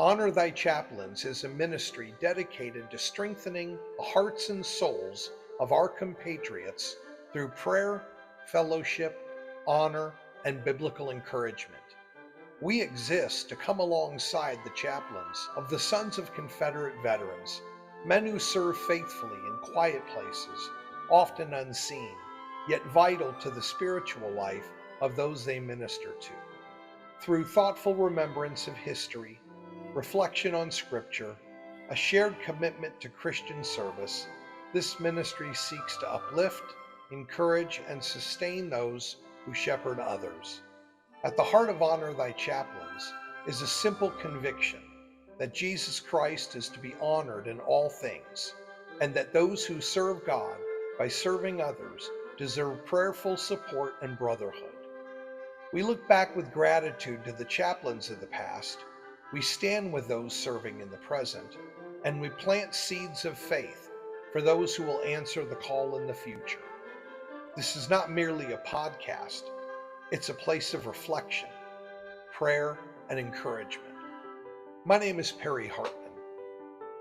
Honor Thy Chaplains is a ministry dedicated to strengthening the hearts and souls of our compatriots through prayer, fellowship, honor, and biblical encouragement. We exist to come alongside the chaplains of the sons of Confederate veterans, men who serve faithfully in quiet places, often unseen, yet vital to the spiritual life of those they minister to. Through thoughtful remembrance of history, reflection on Scripture, a shared commitment to Christian service, this ministry seeks to uplift, encourage, and sustain those who shepherd others. At the heart of Honor Thy Chaplains is a simple conviction that Jesus Christ is to be honored in all things, and that those who serve God by serving others deserve prayerful support and brotherhood. We look back with gratitude to the chaplains of the past, we stand with those serving in the present, and we plant seeds of faith for those who will answer the call in the future. This is not merely a podcast, it's a place of reflection, prayer, and encouragement. My name is Perry Hartman.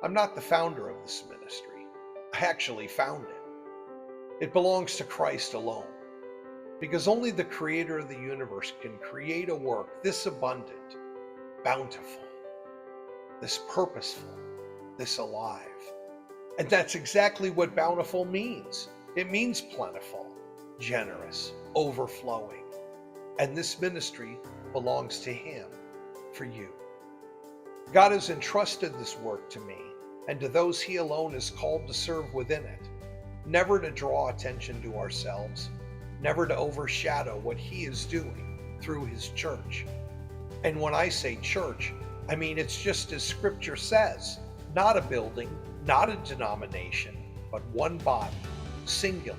I'm not the founder of this ministry. I actually found it. It belongs to Christ alone, because only the Creator of the universe can create a work this abundant, bountiful, this purposeful, this alive. And that's exactly what bountiful means. It means plentiful, generous, overflowing. And this ministry belongs to Him for you. God has entrusted this work to me and to those He alone is called to serve within it, never to draw attention to ourselves, never to overshadow what He is doing through His church. And when I say church, I mean it's just as Scripture says, not a building, not a denomination, but one body, singular.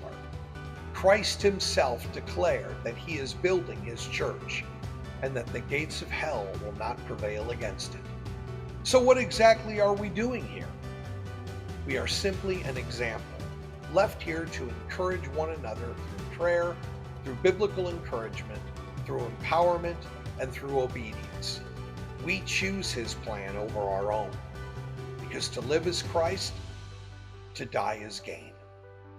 Christ Himself declared that He is building His church and that the gates of hell will not prevail against it. So what exactly are we doing here? We are simply an example, left here to encourage one another through prayer, through biblical encouragement, through empowerment, and through obedience. We choose His plan over our own, because to live is Christ, to die is gain.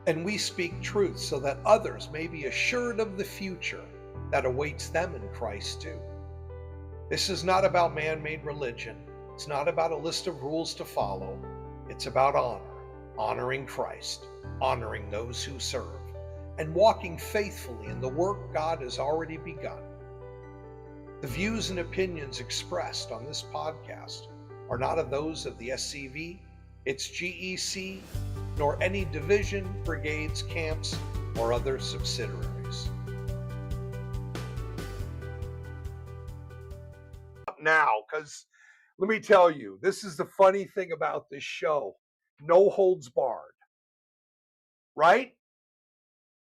And we speak truth so that others may be assured of the future that awaits them in Christ too. This is not about man-made religion. It's not about a list of rules to follow. It's about honor, honoring Christ, honoring those who serve, and walking faithfully in the work God has already begun. The views and opinions expressed on this podcast are not of those of the SCV, its GEC, nor any division, brigades, camps, or other subsidiaries. Now, because let me tell you, this is the funny thing about this show. No holds barred, right?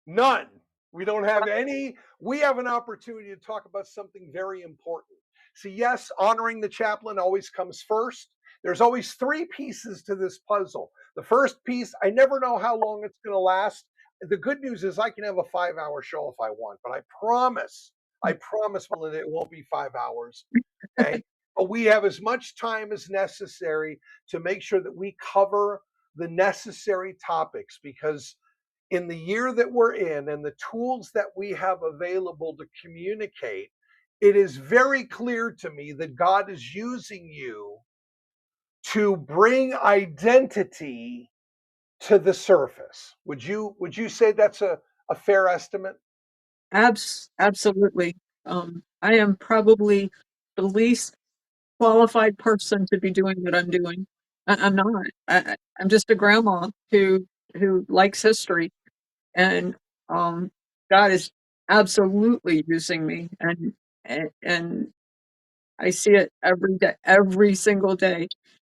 None. We don't have any. We have an opportunity to talk about something very important. See, yes, honoring the chaplain always comes first. There's always three pieces to this puzzle. The first piece, I never know how long it's going to last. The good news is I can have a 5-hour show if I want, but I promise, Melinda, it won't be 5 hours. Okay. But we have as much time as necessary to make sure that we cover the necessary topics, because in the year that we're in and the tools that we have available to communicate, it is very clear to me that God is using you to bring identity to the surface. Would you say that's a fair estimate? Absolutely. I am probably the least qualified person to be doing what I'm doing. I'm not. I'm just a grandma who likes history, and God is absolutely using me, and I see it every day, every single day.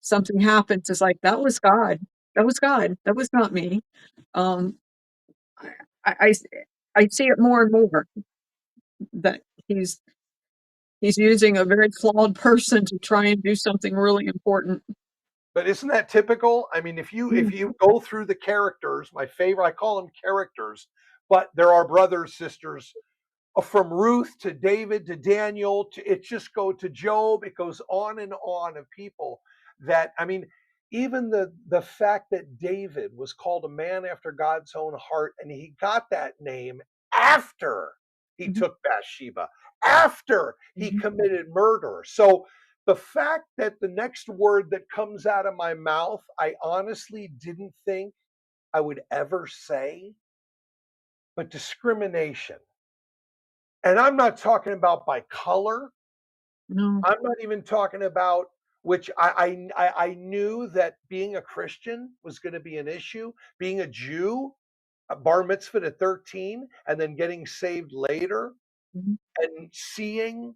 Something happens. It's like that was God. That was God. That was not me. Um, I, I, I see it more and more that he's using a very flawed person to try and do something really important. But isn't that typical? I mean, if you go through the characters, my favorite, I call them characters, but there are brothers, sisters, from Ruth to David to Daniel to it just go to Job. It goes on and on of people that I mean, even the fact that David was called a man after God's own heart, and he got that name after he Mhm, took Bathsheba, after he mhm. committed murder. So the fact that the next word that comes out of my mouth, I honestly didn't think I would ever say, but discrimination. And I'm not talking about by color. No. I'm not even talking about which I knew that being a Christian was going to be an issue. Being a Jew, a bar mitzvah at 13, and then getting saved later, Mhm, and seeing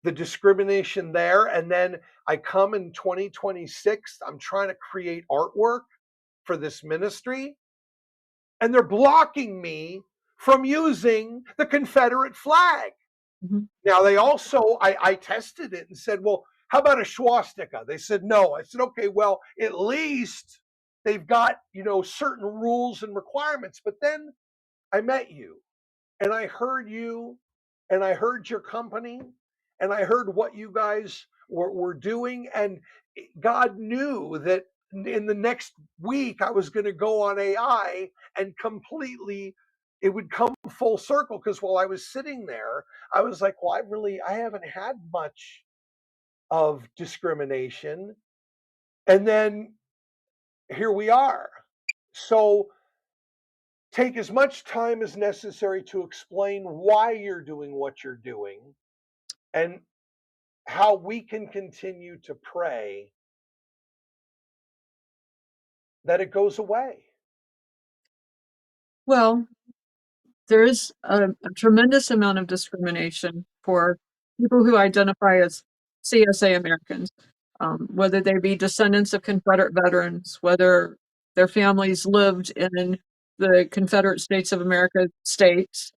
the discrimination there. And then I come in 2026. I'm trying to create artwork for this ministry, and they're blocking me from using the Confederate flag. mhm, Now they also, I tested it and said, well, how about a swastika? They said no. I said, okay, well, at least they've got, certain rules and requirements. But then I met you and I heard you and I heard your company and I heard what you guys were doing. And God knew that in the next week I was going to go on AI and completely it would come full circle because while I was sitting there, I was like, well, I haven't had much of discrimination. And then here we are. So take as much time as necessary to explain why you're doing what you're doing and how we can continue to pray that it goes away. Well, there is a tremendous amount of discrimination for people who identify as CSA Americans, whether they be descendants of Confederate veterans, whether their families lived in the Confederate States of America states,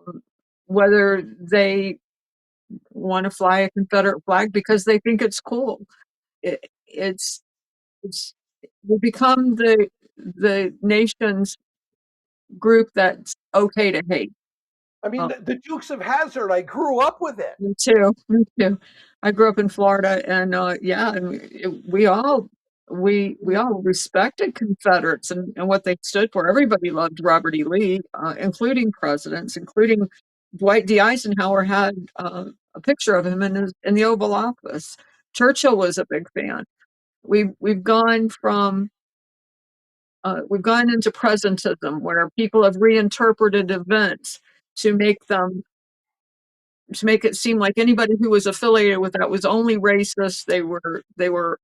um, whether they want to fly a Confederate flag because they think it's cool. It's we become the nation's group that's okay to hate. I mean, Um, the Dukes of Hazzard, I grew up with it. Me too, me too. I grew up in Florida and, yeah, and we all respected Confederates and what they stood for. Everybody loved Robert E. Lee, including presidents, including Dwight D. Eisenhower had, a picture of him in the Oval Office. Churchill was a big fan. We've gone from, we've gone into presentism where people have reinterpreted events to make them to make it seem like anybody who was affiliated with that was only racist. They were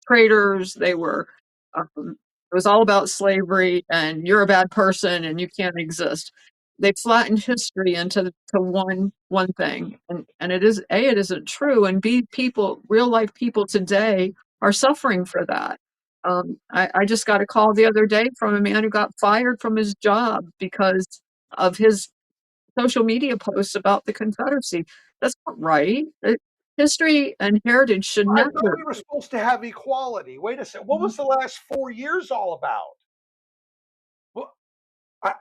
traitors. It was all about slavery, and you're a bad person, and you can't exist. They flattened history into to one thing, and it isn't true, and b people, real life people today are suffering for that. I just got a call the other day from a man who got fired from his job because of his social media posts about the Confederacy. That's not right. History and heritage should I thought never. we were supposed to have equality. Wait a second. What was the last 4 years all about? Well,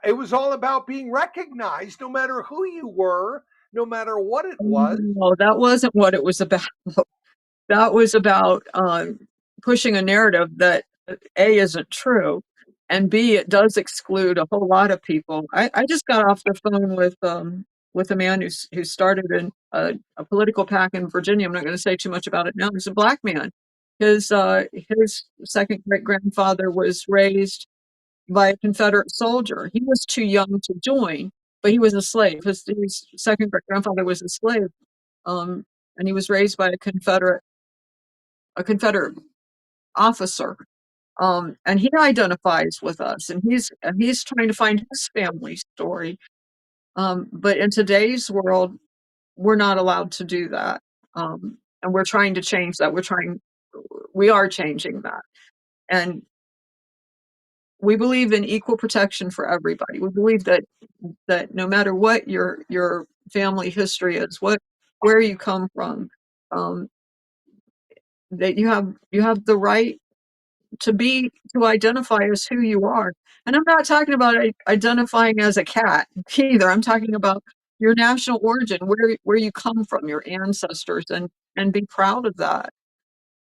it was all about being recognized, no matter who you were, no matter what it was. No, that wasn't what it was about. That was about pushing a narrative that A isn't true, and B it does exclude a whole lot of people. I just got off the phone with a man who started in a political PAC in Virginia. I'm not going to say too much about it now. He's a black man. His second great grandfather was raised by a Confederate soldier. He was too young to join, but he was a slave. His second great grandfather was a slave, um, and he was raised by a Confederate officer. And he identifies with us, and he's trying to find his family story. But in today's world, we're not allowed to do that, and we're trying to change that. We are changing that, and we believe in equal protection for everybody. We believe that no matter what your family history is, where you come from, um, that you have the right to identify as who you are. And I'm not talking about identifying as a cat either. I'm talking about your national origin, where you come from, your ancestors, and be proud of that.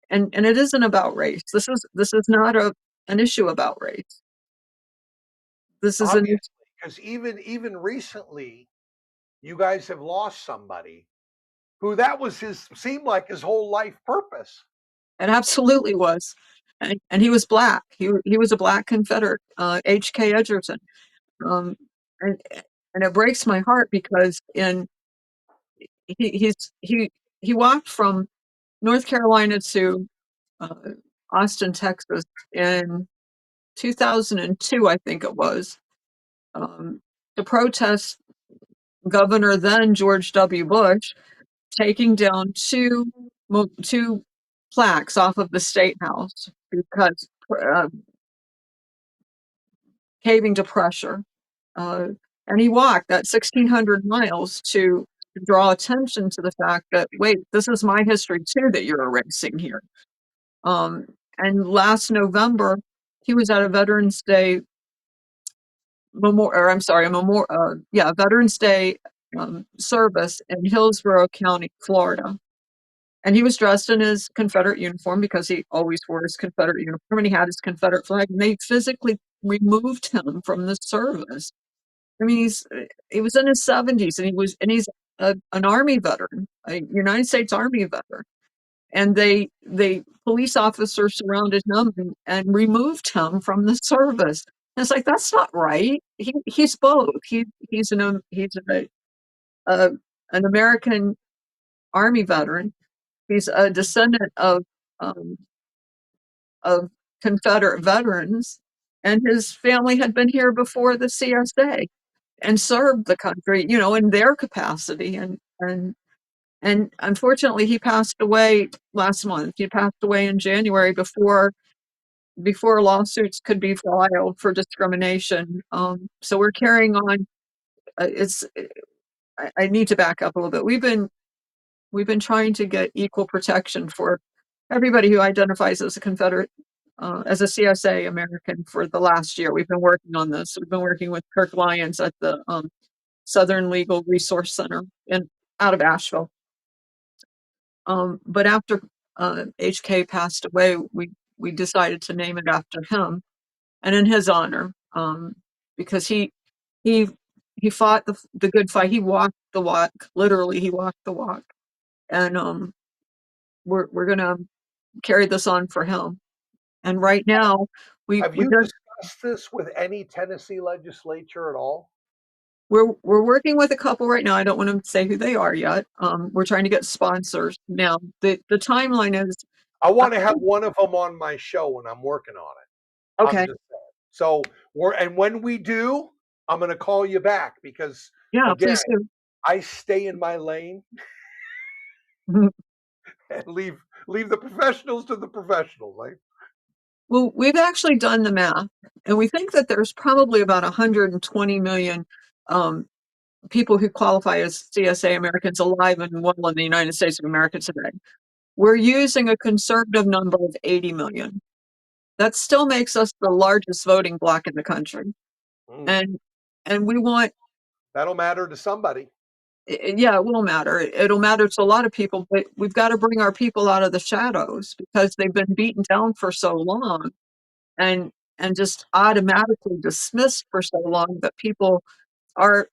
And it isn't about race. This is not an issue about race. This is an Obviously, because even recently, you guys have lost somebody who that was his seemed like his whole life purpose. It absolutely was. And he was black. He was a black Confederate, H.K. Edgerton. Um, and and it breaks my heart because in he he's he walked from North Carolina to uh, Austin, Texas in 2002, I think it was, to protest Governor then George W. Bush taking down two plaques off of the State House because caving to pressure. Uh, and he walked that 1,600 miles to draw attention to the fact that, wait, this is my history too that you're erasing here. Um, and last November, he was at a Veterans Day or I'm sorry, Veterans Day service in Hillsborough County, Florida. And he was dressed in his Confederate uniform because he always wore his Confederate uniform and he had his Confederate flag. And they physically removed him from the service. I mean, he was in his 70s and he's an Army veteran, a United States Army veteran. And they police officers surrounded him and removed him from the service. And it's like that's not right. He's both. A, an American Army veteran. He's a descendant um, of Confederate veterans, and his family had been here before the CSA and served the country, in their capacity. And unfortunately, he passed away last month. He passed away in January before lawsuits could be filed for discrimination. So we're carrying on. It's I need to back up a little bit. We've been trying to get equal protection for everybody who identifies as a Confederate, as a CSA American for the last year. We've been working on this. We've been working with Kirk Lyons at the Southern Legal Resource Center out of Asheville. But after HK passed away, we decided to name it after him and in his honor, because he he fought the good fight. He walked the walk. Literally, he walked the walk, and we're gonna carry this on for him. And right now, Have we you just discussed this with any Tennessee legislature at all? we're working with a couple right now. I don't want to say who they are yet. We're trying to get sponsors now. The timeline is I uh, want to have one of them on my show when I'm working on it. I'm okay. just saying. So when we do, I'm going to call you back because Yeah, again, please do. I stay in my lane and leave the professionals to the professionals. Like, Well, we've actually done the math, and we think that there's probably about 120 million um, people who qualify as CSA Americans alive and well in the United States of America today. We're using a conservative number of 80 million. That still makes us the largest voting bloc in the country. mm, And and we want, that'll matter to somebody. yeah, it will matter. It'll matter to a lot of people, but we've got to bring our people out of the shadows because they've been beaten down for so long and just automatically dismissed for so long that people are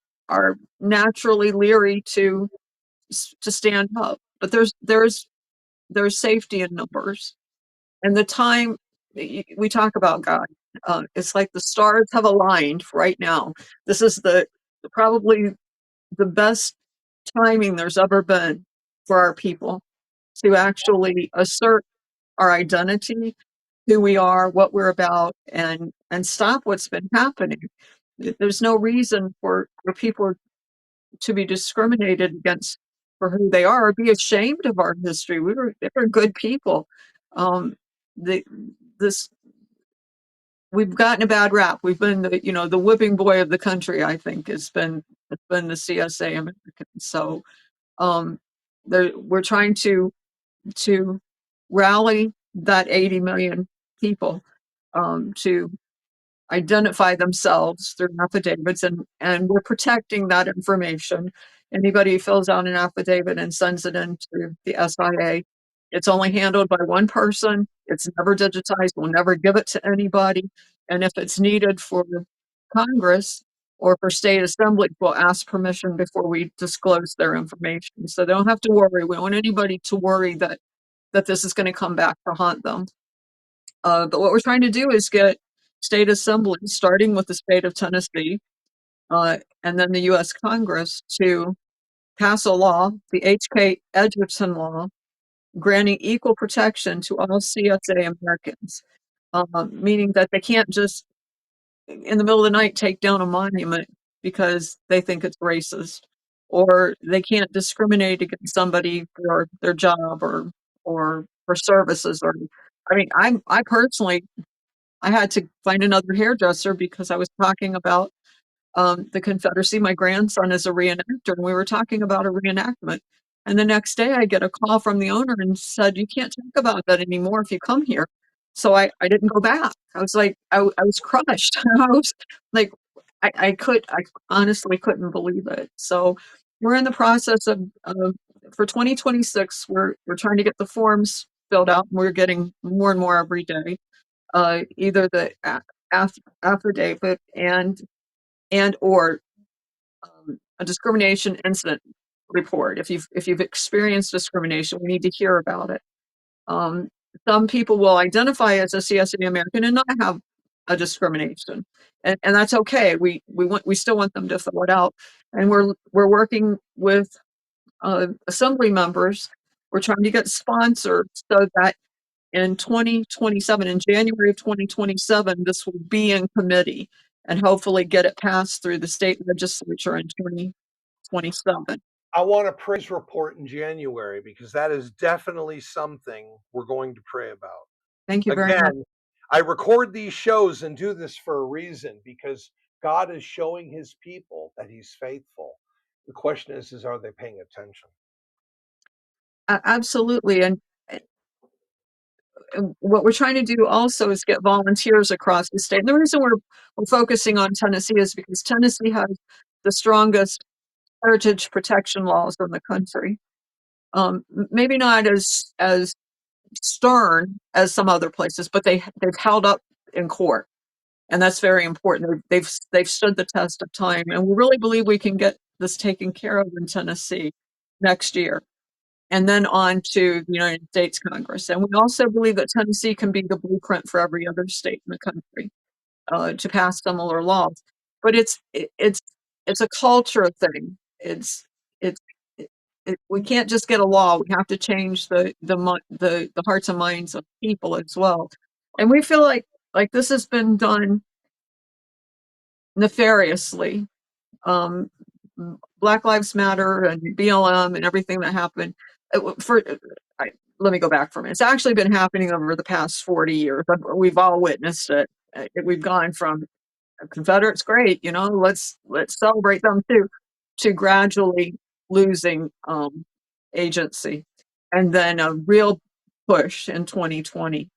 naturally leery to stand up. But there's safety in numbers, and the time we talk about God. It's like the stars have aligned right now. This is probably the best timing there's ever been for our people to actually assert our identity, who we are, what we're about, and stop what's been happening. There's no reason for people to be discriminated against for who they are or be ashamed of our history. They were good people. Um, the this We've gotten a bad rap. We've been the whipping boy of the country. I think has been the CSA Americans. So um, we're trying to rally that 80 million people to identify themselves through affidavits, and we're protecting that information. Anybody who fills out an affidavit and sends it into the SIA, it's only handled by one person. It's never digitized. We'll never give it to anybody. And if it's needed for Congress or for state assemblies, we'll ask permission before we disclose their information. So they don't have to worry. We don't want anybody to worry that this is going to come back to haunt them. But what we're trying to do is get state assemblies, starting with the state of Tennessee, and then the U.S. Congress, to pass a law, the H.K. Edgerton law, granting equal protection to all CSA Americans, meaning that they can't just, in the middle of the night, take down a monument because they think it's racist, or they can't discriminate against somebody for their job or for services. Or, I mean, I personally, I had to find another hairdresser because I was talking about the Confederacy. My grandson is a reenactor, and we were talking about a reenactment. And the next day, I get a call from the owner and said, "You can't talk about that anymore if you come here." So I didn't go back. I was like, I was crushed. I was like, I honestly couldn't believe it. So we're in the process of for 2026, we're trying to get the forms filled out, and we're getting more and more every day. Either the affidavit and or a discrimination incident report. If you've experienced discrimination, we need to hear about it. Um, some people will identify as a CSA American and not have a discrimination, and that's okay. We still want them to fill it out, and we're working with assembly members. We're trying to get sponsors so that in 2027, in January of 2027, this will be in committee and hopefully get it passed through the state legislature in 2027. I want a praise report in January because that is definitely something we're going to pray about. Thank you very much. Again, I record these shows and do this for a reason because God is showing his people that he's faithful. The question is are they paying attention? Absolutely. And what we're trying to do also is get volunteers across the state. And the reason we're focusing on Tennessee is because Tennessee has the strongest heritage protection laws in the country. Maybe not as stern as some other places, but they've held up in court, and that's very important. They've stood the test of time, and we really believe we can get this taken care of in Tennessee next year, and then on to the United States Congress. And we also believe that Tennessee can be the blueprint for every other state in the country to pass similar laws. But it's a culture thing. It's we can't just get a law. We have to change the hearts and minds of people as well. And we feel like this has been done nefariously. Um, Black Lives Matter and BLM and everything that happened. For let me go back for a minute. It's actually been happening over the past 40 years. We've all witnessed it. We've gone from Confederates, great, let's celebrate them too, to gradually losing agency, and then a real push in 2020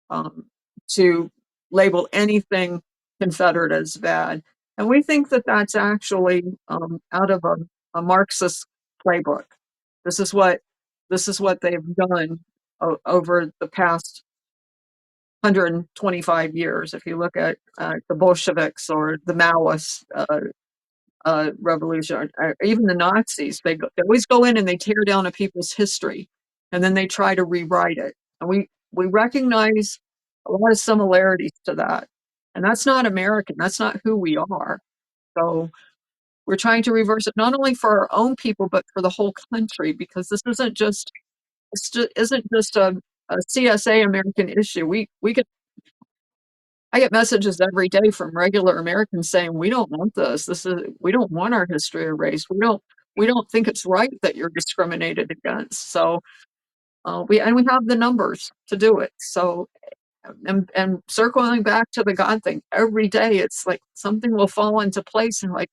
um, to label anything Confederate as bad. And we think that that's actually out of a Marxist playbook. This is what this is what they've done over the past 125 years. If you look at the Bolsheviks or the Maoists revolution, or even the Nazis, they always go in and they tear down a people's history, and then they try to rewrite it. And we recognize a lot of similarities to that, and that's not American. That's not who we are. So we're trying to reverse it not only for our own people but for the whole country, because isn't just a CSA American issue. We get I get messages every day from regular Americans saying, "We don't want this. We don't want our history erased. We don't think it's right that you're discriminated against." So we have the numbers to do it. So and circling back to the God thing, every day it's like something will fall into place. And like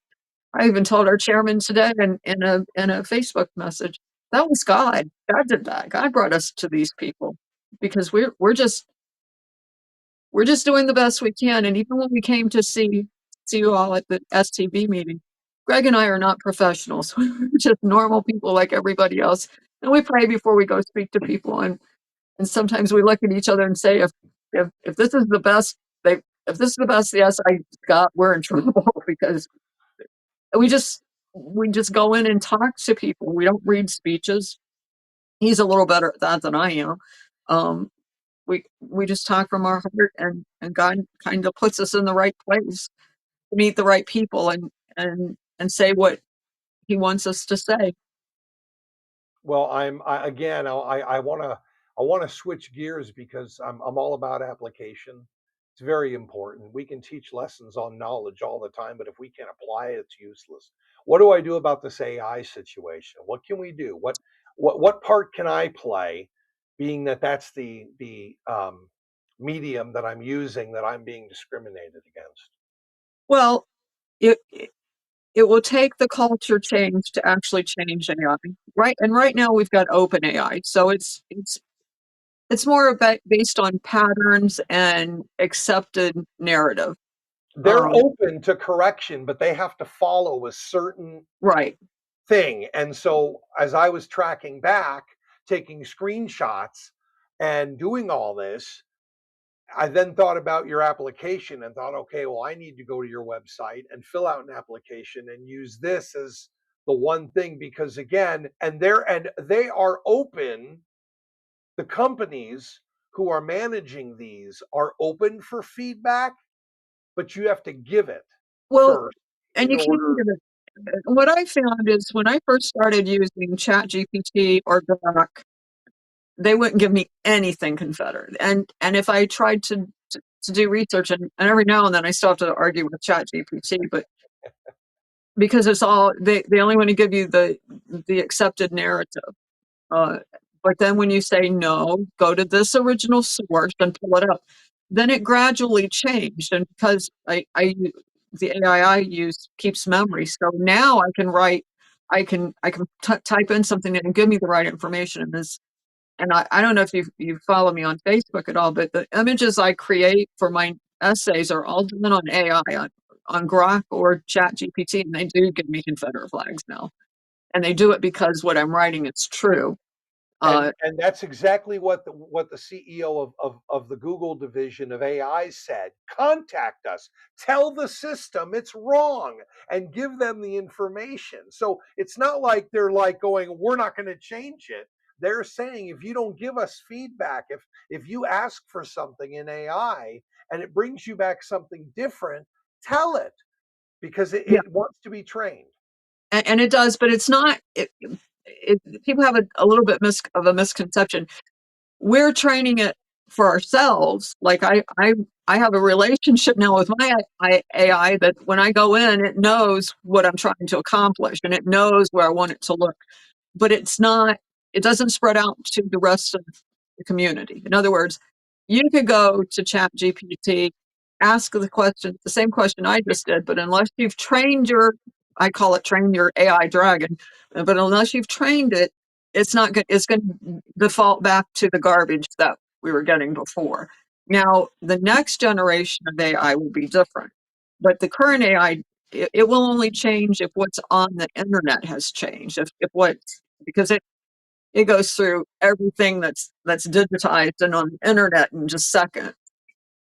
I even told our chairman today in a Facebook message, that was God. God did that. God brought us to these people because we're just we're just doing the best we can. And even when we came to see you all at the STB meeting, Greg and I are not professionals. We're just normal people like everybody else. And we pray before we go speak to people. And sometimes we look at each other and say, if this is the best if this is the best the SI got, we're in trouble because we just we just go in and talk to people. We don't read speeches. He's a little better at that than I am. Um, we just talk from our heart, and God kind of puts us in the right place to meet the right people and say what He wants us to say. Well, again, I want to switch gears because I'm all about application. It's very important. We can teach lessons on knowledge all the time, but if we can't apply it, it's useless. What do I do about this AI situation? What can we do? What part can I play, being that that's the medium that I'm using that I'm being discriminated against? Well, it it will take the culture change to actually change AI, right? And right now we've got open AI, so it's more about based on patterns and accepted narrative. They're Um, open to correction, but they have to follow a certain right. thing. And so as I was tracking back, taking screenshots and doing all this, I then thought about your application and thought, okay, well, I need to go to your website and fill out an application and use this as the one thing because again, and they are open, the companies who are managing these are open for feedback, but you have to give it Well, first and in you can't order. give it. What I found is when I first started using ChatGPT or Grok, they wouldn't give me anything Confederate. And if I tried to do research, and every now and then I still have to argue with ChatGPT, but because it's all they only want to give you the accepted narrative. Uh, but then when you say no, go to this original source and pull it up. Then it gradually changed, and because the AI I use keeps memory, so now I can write, I can type in something and give me the right information. And I don't know if you follow me on Facebook at all, but the images I create for my essays are all done on AI on Grok or Chat GPT, and they do give me Confederate flags now, and they do it because what I'm writing is true. Uh, And that's exactly what the CEO of the Google division of AI said. Contact us, tell the system it's wrong, and give them the information. So it's not like they're like going, we're not going to change it. They're saying if you don't give us feedback, if you ask for something in AI and it brings you back something different, tell it because yeah, it wants to be trained. and it does, but it's not. People have a little bit of a misconception. We're training it for ourselves. Like I have a relationship now with my AI that when I go in, it knows what I'm trying to accomplish and it knows where I want it to look. But it doesn't spread out to the rest of the community. In other words, you could go to Chat GPT, ask the same question I just did, but unless you've trained I call it train your AI dragon, but unless you've trained it, it's going to default back to the garbage that we were getting before. Now, the next generation of AI will be different, but the current AI, it will only change if what's on the internet has changed. If what because it goes through everything that's digitized and on the internet in just seconds.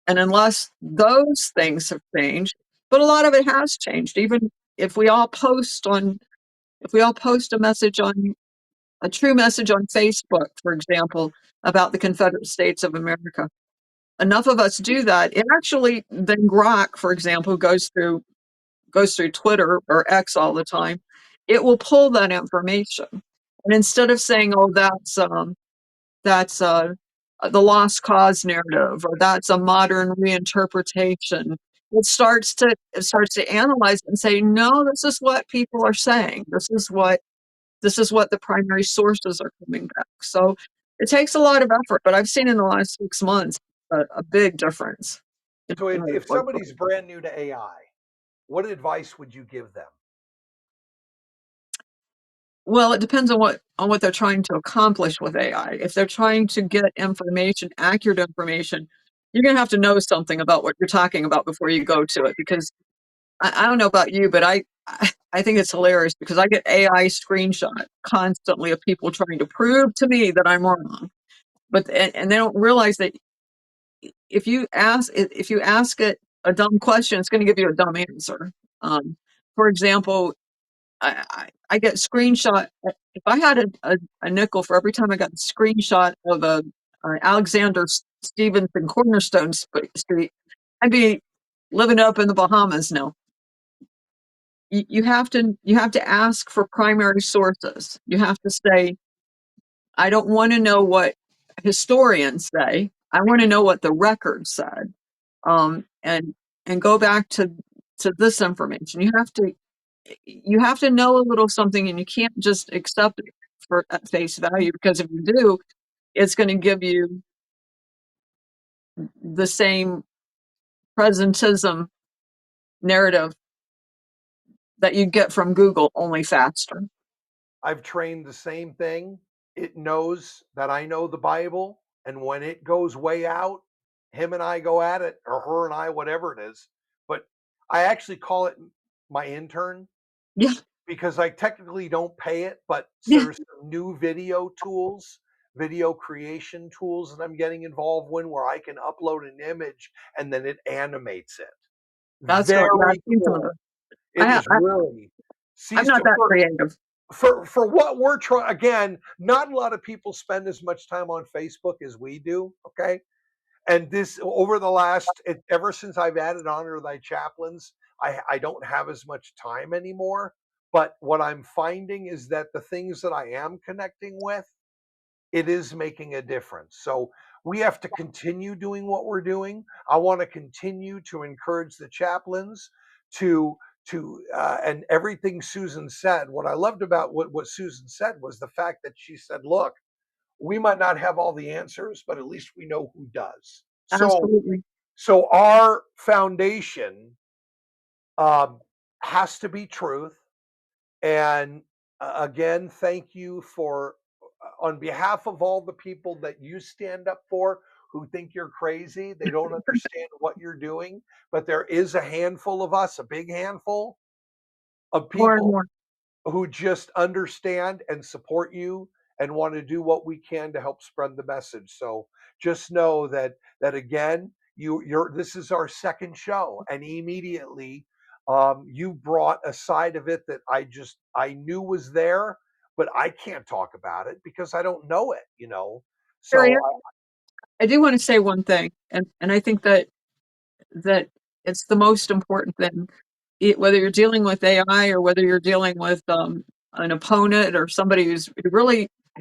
And unless those things have changed, but a lot of it has changed. Even if we all post on, if we all post a true message on Facebook, for example, about the Confederate States of America, enough of us do that. It actually then Grok, for example, goes through Twitter or X all the time. It will pull that information, and instead of saying, "Oh, that's the lost cause narrative or that's a modern reinterpretation," it starts to analyze it and say, no, this is what people are saying, this is what the primary sources are coming back. So it takes a lot of effort, but I've seen in the last 6 months a big difference So in what it if looks somebody's like. brand new to AI, what advice would you give them? Well, it depends on what they're trying to accomplish with AI. If they're trying to get information, accurate information, you're going to have to know something about what you're talking about before you go to it, because I don't know about you, but I think it's hilarious because I get AI screenshot constantly of people trying to prove to me that I'm wrong. But and they don't realize that if you ask it a dumb question, it's going to give you a dumb answer. For example, I get screenshot. If I had a nickel for every time I got a screenshot of a Alexander Stevenson Cornerstone Street, I'd be living up in the Bahamas now. You have to ask for primary sources. You have to say, I don't want to know what historians say. I want to know what the record said. Um, and and go back to this information. You have to know a little something, and you can't just accept it for at face value, because if you do, it's going to give you the same presentism narrative that you get from Google, only faster. I've trained the same thing. It knows that I know the Bible, and when it goes way out, him and I go at it, or her and I, whatever it is. But I actually call it my intern Yeah, because I technically don't pay it, but yeah, there's some new video tools, video creation tools that I'm getting involved with where I can upload an image and then it animates it. that's cool. Yeah, I've Very seen some of cool. those. It is really I'm see not so that creative. for what we're trying again, not a lot of people spend as much time on Facebook as we do, okay? And this over the last ever since I've added Honor Thy Chaplains, I don't have as much time anymore. But what I'm finding is that the things that I am connecting with, it is making a difference. So we have to continue doing what we're doing. I want to continue to encourage the chaplains to and everything Susan said. What I loved about what Susan said was the fact that she said, "Look, we might not have all the answers, but at least we know who does." Absolutely. So our foundation um, has to be truth. And again, thank you for, on behalf of all the people that you stand up for who think you're crazy, they don't understand what you're doing. But there is a handful of us, a big handful of More and people more. who just understand and support you and want to do what we can to help spread the message. So just know that again, you're this is our second show, and immediately you brought a side of it that I knew was there, but I can't talk about it because I don't know it, you know. Harriet, So I do want to say one thing, and I think that it's the most important thing. Whether you're dealing with AI or whether you're dealing with an opponent or somebody who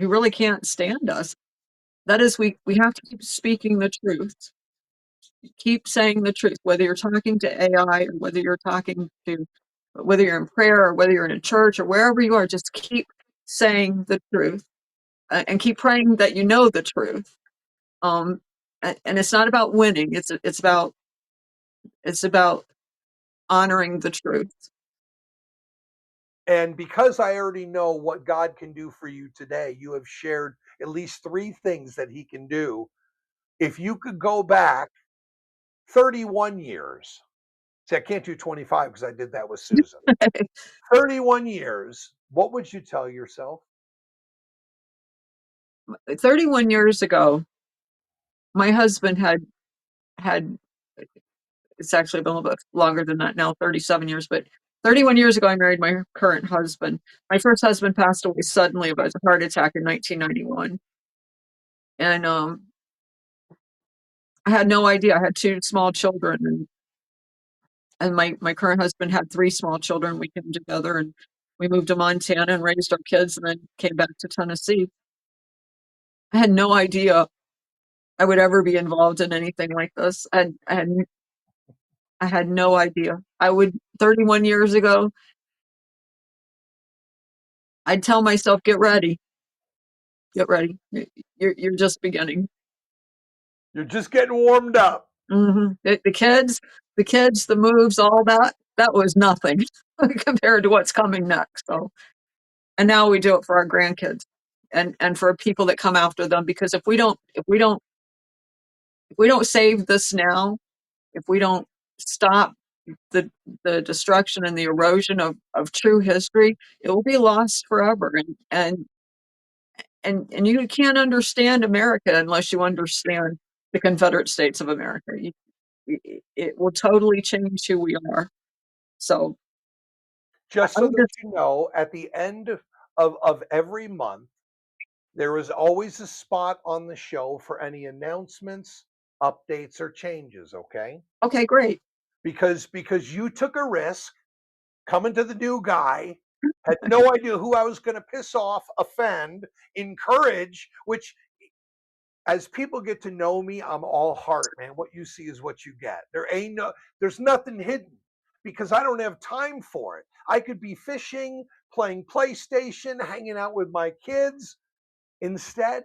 really can't stand us, that is, we have to keep speaking the truth. Keep saying the truth, whether you're talking to AI or whether you're in prayer or whether you're in a church or wherever you are. Just keep saying the truth, and keep praying that you know the truth. Um, and it's not about winning. It's about honoring the truth. and because I already know what God can do for you today, you have shared at least three things that he can do. If you could go back 31 years. See, I can't do 25 because I did that with Susan. 31 years, what would you tell yourself? 31 years ago, my husband had it's actually been a little bit longer than that now, 37 years, but 31 years ago, I married my current husband. My first husband passed away suddenly of a heart attack in 1991. And I had no idea. I had two small children, and my current husband had three small children. We came together and we moved to Montana and raised our kids, and then came back to Tennessee. I had no idea I would ever be involved in anything like this. I had no idea. I would 31 years ago, I'd tell myself, get ready, get ready. You're just beginning. You're just getting warmed up. The kids, the moves, all that was nothing compared to what's coming next. So, and now we do it for our grandkids and for people that come after them. Because if we don't if we don't save this now, if we don't stop the destruction and the erosion of true history, it will be lost forever. And you can't understand America unless you understand the Confederate States of America. It will totally change who we are. So Just I so would that just you know, at the end of every month, there is always a spot on the show for any announcements, updates, or changes, okay? okay, great. Because you took a risk coming to the new guy, had no idea who I was going to piss off, offend, encourage, which as people get to know me, I'm all heart, man. What you see is what you get. There's nothing hidden because I don't have time for it. I could be fishing, playing PlayStation, hanging out with my kids. Instead,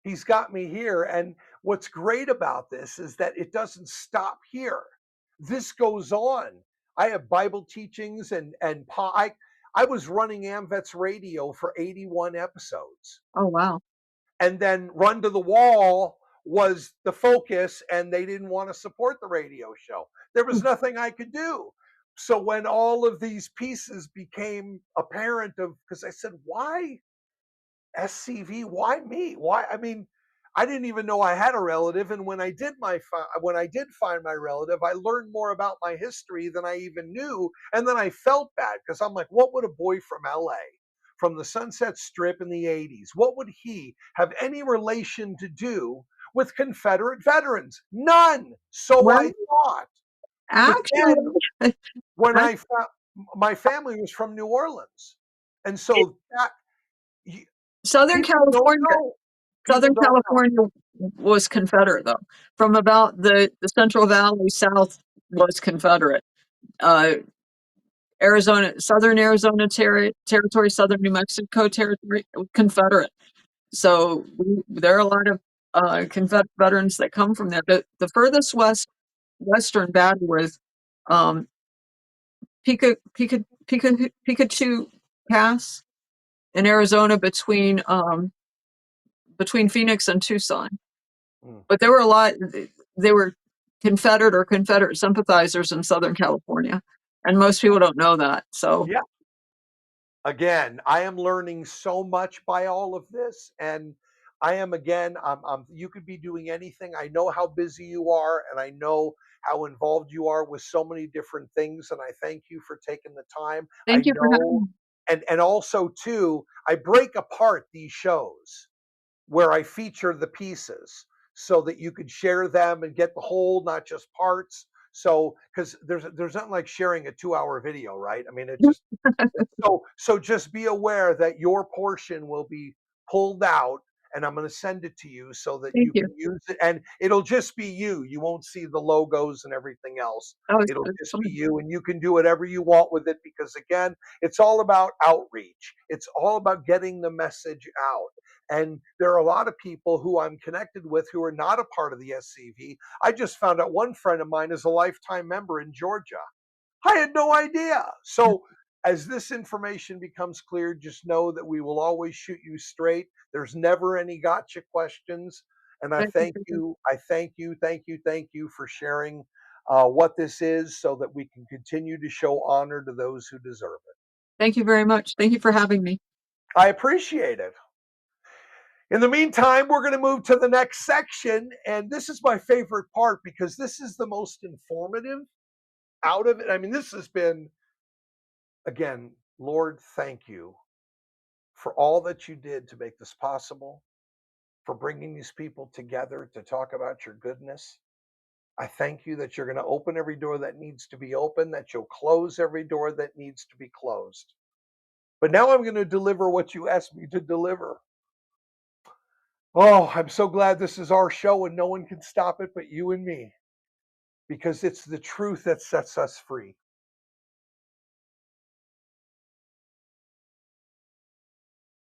he's got me here. And what's great about this is that it doesn't stop here. This goes on. I have Bible teachings I was running AmVets Radio for 81 episodes. Oh wow. And then Run to the Wall was the focus, and they didn't want to support the radio show. There was nothing I could do. So when all of these pieces became apparent, of because I said, why SCV? Why me? Why? I mean, I didn't even know I had a relative, and when I did find my relative, I learned more about my history than I even knew, and then I felt bad because I'm like, what would a boy from LA, from the Sunset Strip in the '80s, what would he have any relation to do with Confederate veterans? None. So Well, I thought. But actually, then when I, I found my family was from New Orleans, and so that Southern people don't California, know. People Southern don't know. California was Confederate though. From about the Central Valley south was Confederate. Uh, Arizona, Southern Arizona territory, Southern New Mexico territory, Confederate. So there are a lot of Confederate veterans that come from there. The furthest western boundary was um, Pikachu Pass in Arizona between Phoenix and Tucson. Mm. But there were a lot. They were Confederate sympathizers in Southern California, and most people don't know that. So Yeah. Again, I am learning so much by all of this, and I am again. You could be doing anything. I know how busy you are, and I know how involved you are with so many different things. And I thank you for taking the time. I thank you for know, having me. and also too, I break apart these shows where I feature the pieces so that you could share them and get the whole, not just parts. So, because there's nothing like sharing a 2 hour video, right? I mean, so just be aware that your portion will be pulled out, and I'm going to send it to you so that Thank you you. can use it, and it'll just be you. You won't see the logos and everything else. That was, It'll that was just be fun. you, and you can do whatever you want with it because again, it's all about outreach. It's all about getting the message out. And there are a lot of people who I'm connected with who are not a part of the SCV. I just found out one friend of mine is a lifetime member in Georgia. I had no idea. So as this information becomes clear, just know that we will always shoot you straight. There's never any gotcha questions. And I Thank you thank for that. you. I thank you for sharing what this is so that we can continue to show honor to those who deserve it. Thank you very much. Thank you for having me. I appreciate it. In the meantime, we're going to move to the next section. And this is my favorite part because this is the most informative out of it. I mean, this has been, again, Lord, thank you for all that you did to make this possible, for bringing these people together to talk about your goodness. I thank you that you're going to open every door that needs to be open, that you'll close every door that needs to be closed. But now I'm going to deliver what you asked me to deliver. Oh, I'm so glad this is our show and no one can stop it but you and me because it's the truth that sets us free.